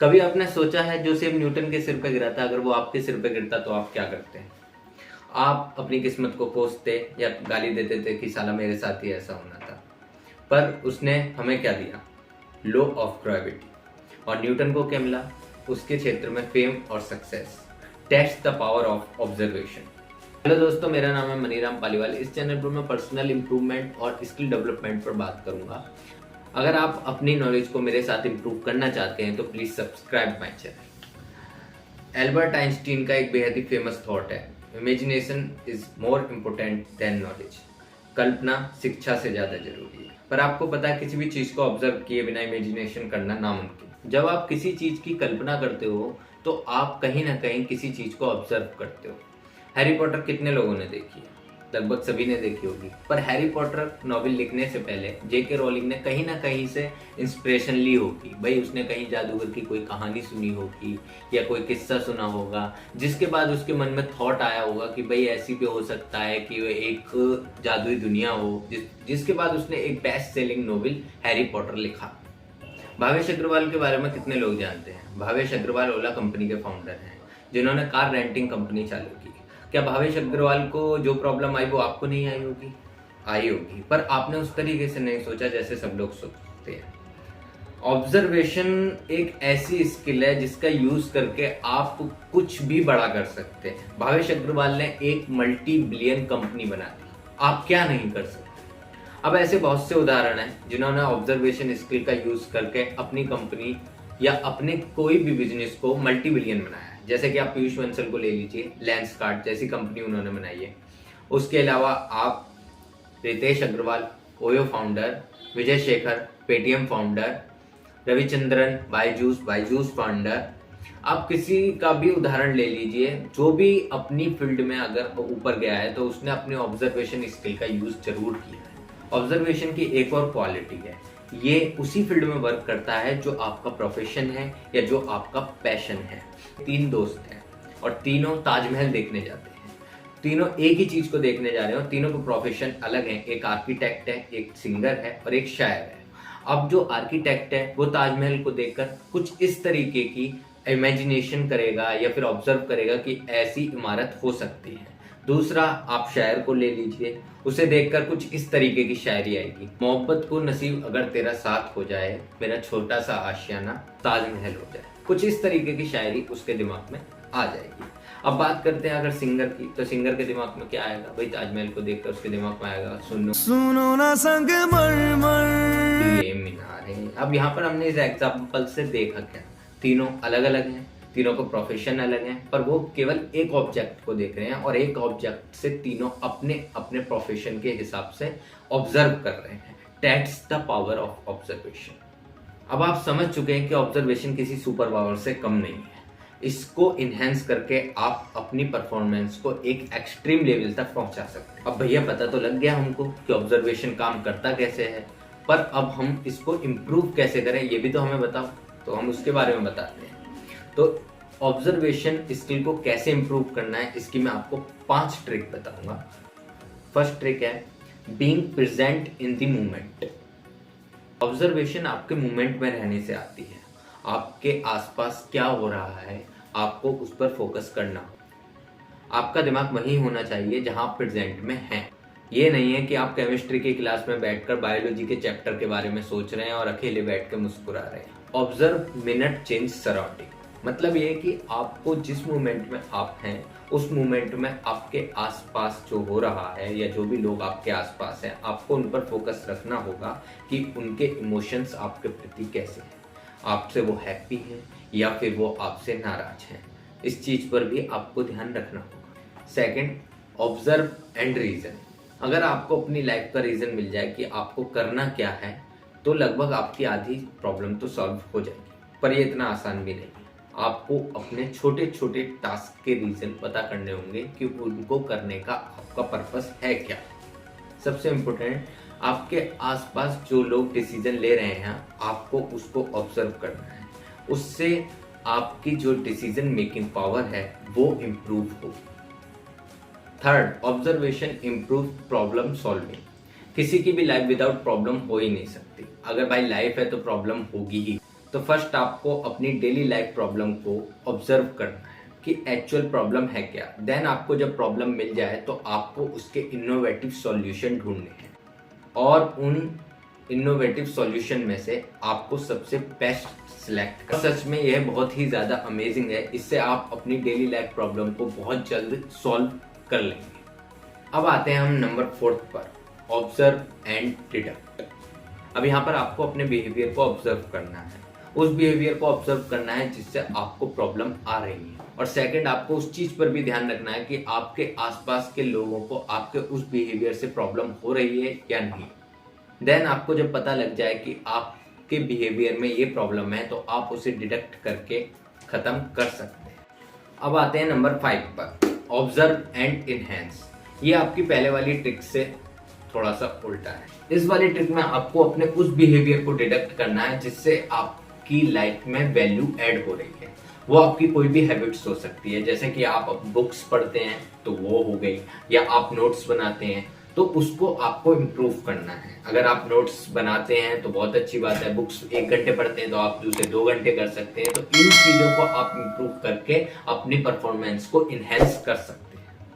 कभी आपने सोचा है जो सेब न्यूटन के सिर पे गिरा था, अगर वो आपके सिर पे गिरता तो आप क्या करते हैं? आप अपनी किस्मत को कोसते या गाली देते थे कि साला मेरे साथ ही ऐसा होना था। पर उसने हमें क्या दिया? Law of gravity. और न्यूटन को क्या मिला? उसके क्षेत्र में फेम और success. Test the power of observation. Hello दोस्तों, मेरा नाम है मनीराम पालीवाल। इस चैनल पर मैं पर्सनल इंप्रूवमेंट और स्किल डेवलपमेंट पर बात करूंगा। अगर आप अपनी नॉलेज को मेरे साथ इंप्रूव करना चाहते हैं तो please subscribe my channel. Albert Einstein का एक बेहद ही फेमस थॉट है, imagination is more important than knowledge. कल्पना शिक्षा से ज्यादा जरूरी है। पर आपको पता है, किसी भी चीज को ऑब्जर्व किए बिना इमेजिनेशन करना नामुमकिन। जब आप किसी चीज की कल्पना करते हो तो आप कहीं ना कहीं किसी चीज को ऑब्जर्व करते हो। हैरी पॉटर कितने लोगों ने देखी है? लगभग सभी ने देखी होगी। पर हैरी पॉटर नॉवेल लिखने से पहले जेके रोलिंग ने कहीं ना कहीं से इंस्पिरेशन ली होगी। भाई उसने कहीं जादूगर की कोई कहानी सुनी होगी या कोई किस्सा सुना होगा, जिसके बाद उसके मन में थॉट आया होगा कि भाई ऐसी भी हो सकता है कि वो एक जादुई दुनिया हो, जिसके बाद उसने एक best selling novel Harry Potter लिखा। भावेश अग्रवाल के बारे में कितने लोग जानते हैं? भावेश अग्रवाल ओला कंपनी के फाउंडर हैं, जिन्होंने कार रेंटिंग कंपनी चालू की। क्या भावेश अग्रवाल को जो प्रॉब्लम आई वो आपको नहीं आई होगी? आई होगी, पर आपने उस तरीके से नहीं सोचा जैसे सब लोग सोचते हैं। ऑब्जर्वेशन एक ऐसी स्किल है जिसका यूज करके आप कुछ भी बड़ा कर सकते हैं। भावेश अग्रवाल ने एक मल्टी बिलियन कंपनी बना दी, आप क्या नहीं कर सकते? अब ऐसे बहुत से उदाहरण हैं जिन्होंने ऑब्जर्वेशन स्किल का यूज करके अपनी कंपनी या अपने कोई भी बिजनेस को मल्टी बिलियन बनाया है। जैसे कि आप पीयूष बंसल को ले लीजिए, लेंसकार्ट जैसी कंपनी उन्होंने बनाई है। उसके अलावा आप Ritesh Agarwal, OYO founder, Vijay Shekhar, Paytm founder, Ravichandran, Byju's founder, आप किसी का भी उदाहरण ले लीजिए, जो भी अपनी फील्ड में अगर ऊपर गया है तो उसने अपने ऑब्जर्वेशन स्किल का यूज जरूर किया है। ऑब्जर्वेशन की एक और क्वालिटी है, ये उसी फील्ड में वर्क करता है जो आपका प्रोफेशन है या जो आपका पैशन है। 3 दोस्त हैं और तीनों ताजमहल देखने जाते हैं। तीनों एक ही चीज को देखने जा रहे हैं और तीनों के प्रोफेशन अलग हैं। एक आर्किटेक्ट है, एक सिंगर है और एक शायर है। अब जो आर्किटेक्ट है वो ताजमहल को देखकर कुछ इस तरीके की इमेजिनेशन करेगा या फिर ऑब्जर्व करेगा कि ऐसी इमारत हो सकती है। दूसरा, आप शायर को ले लीजिए, उसे देखकर कुछ इस तरीके की शायरी आएगी, मोहब्बत को नसीब अगर तेरा साथ हो जाए, मेरा छोटा सा आशियाना ताजमहल हो जाए। कुछ इस तरीके की शायरी उसके दिमाग में आ जाएगी। अब बात करते हैं अगर सिंगर की, तो सिंगर के दिमाग में क्या आएगा? भाई ताजमहल को देखकर उसके दिमाग में आएगा, सुनो सुनो ना संग मर ये मीनारें। अब यहाँ पर हमने इस एग्जाम्पल से देखा क्या, तीनों अलग अलग हैं, तीनों को प्रोफेशन अलग है, पर वो केवल एक ऑब्जेक्ट को देख रहे हैं और एक ऑब्जेक्ट से तीनों अपने अपने प्रोफेशन के हिसाब से ऑब्जर्व कर रहे हैं। That's the power of observation. अब आप समझ चुके हैं कि ऑब्जर्वेशन किसी सुपर पावर से कम नहीं है। इसको इनहेंस करके आप अपनी परफॉर्मेंस को एक एक्सट्रीम लेवल तक पहुंचा सकते हैं। अब भैया पता तो लग गया हमको कि ऑब्जर्वेशन काम करता कैसे है, पर अब हम इसको इम्प्रूव कैसे करें ये भी तो हमें बताओ। तो हम उसके बारे में बताते हैं। तो ऑब्जर्वेशन स्किल को कैसे इंप्रूव करना है, इसकी मैं आपको 5 ट्रिक बताऊंगा। फर्स्ट ट्रिक है being present in the moment. Observation आपके मोमेंट में रहने से आती है। आपके आसपास क्या हो रहा है आपको उस पर फोकस करना हो। आपका दिमाग वही होना चाहिए जहां आप प्रेजेंट में हैं। ये नहीं है कि आप केमिस्ट्री की क्लास में बैठकर बायोलॉजी के चैप्टर के बारे में सोच रहे हैं और अकेले बैठ कर मुस्कुरा रहे हैं। Observe minute change surrounding. मतलब ये है कि आपको जिस मोमेंट में आप हैं उस मोमेंट में आपके आसपास जो हो रहा है या जो भी लोग आपके आसपास हैं, आपको उन पर फोकस रखना होगा कि उनके इमोशंस आपके प्रति कैसे हैं। आपसे वो हैप्पी हैं या फिर वो आपसे नाराज हैं। इस चीज पर भी आपको ध्यान रखना होगा। Second, observe and reason. अगर आपको अपनी लाइफ का रीजन मिल जाए कि आपको करना क्या है, तो लगभग आपकी आधी प्रॉब्लम तो सॉल्व हो जाएगी। पर ये इतना आसान भी नहीं है। आपको अपने छोटे छोटे टास्क के रीजन पता करने होंगे कि उनको करने का आपका पर्पस है क्या। सबसे इम्पोर्टेंट, आपके आसपास जो लोग डिसीजन ले रहे हैं आपको उसको ऑब्जर्व करना है। उससे आपकी जो डिसीजन मेकिंग पावर है वो इम्प्रूव होगी। Third, observation improve problem solving. किसी की भी लाइफ विदाउट प्रॉब्लम हो ही नहीं सकती। अगर भाई लाइफ है तो प्रॉब्लम होगी ही। तो फर्स्ट आपको अपनी डेली लाइफ प्रॉब्लम को ऑब्जर्व करना है कि एक्चुअल प्रॉब्लम है क्या। देन आपको जब प्रॉब्लम मिल जाए तो आपको उसके इनोवेटिव सॉल्यूशन ढूंढने हैं और उन इनोवेटिव सॉल्यूशन में से आपको सबसे बेस्ट सिलेक्ट कर। सच में यह बहुत ही ज़्यादा अमेजिंग है, इससे आप अपनी डेली लाइफ प्रॉब्लम को बहुत जल्द सॉल्व कर लेंगे। अब आते हैं हम नंबर 4 पर, ऑब्जर्व एंड डिडक्ट। अब यहाँ पर आपको अपने बिहेवियर को ऑब्जर्व करना है, उस बिहेवियर को ऑब्जर्व करना है जिससे आपको प्रॉब्लम आ रही है। और सेकंड, आपको उस चीज पर भी ध्यान रखना है कि आपके आसपास के लोगों को आपके उस बिहेवियर से प्रॉब्लम हो रही है या नहीं। देन आपको जब पता लग जाए कि आपके बिहेवियर में ये प्रॉब्लम है तो आप उसे डिडक्ट करके खत्म कर सकते हैं। अब आते हैं नंबर 5 पर, ऑब्जर्व एंड इनहेंस। ये आपकी पहले वाली ट्रिक से थोड़ा सा उल्टा है। इस वाली ट्रिक में आपको अपने उस बिहेवियर को डिडक्ट करना है जिससे आपकी लाइफ में वैल्यू ऐड हो रही है। वो आपकी कोई भी हैबिट्स हो सकती है, जैसे कि आप बुक्स पढ़ते हैं तो वो हो गई, या आप नोट्स बनाते हैं तो उसको आपको इम्प्रूव करना है। अगर आप नोट्स बनाते हैं तो बहुत अच्छी बात है, बुक्स 1 घंटे पढ़ते हैं तो आप उसे 2 घंटे कर सकते हैं। तो इन चीज़ों को आप इम्प्रूव करके अपनी परफॉर्मेंस को इन्हेंस कर सकते हैं।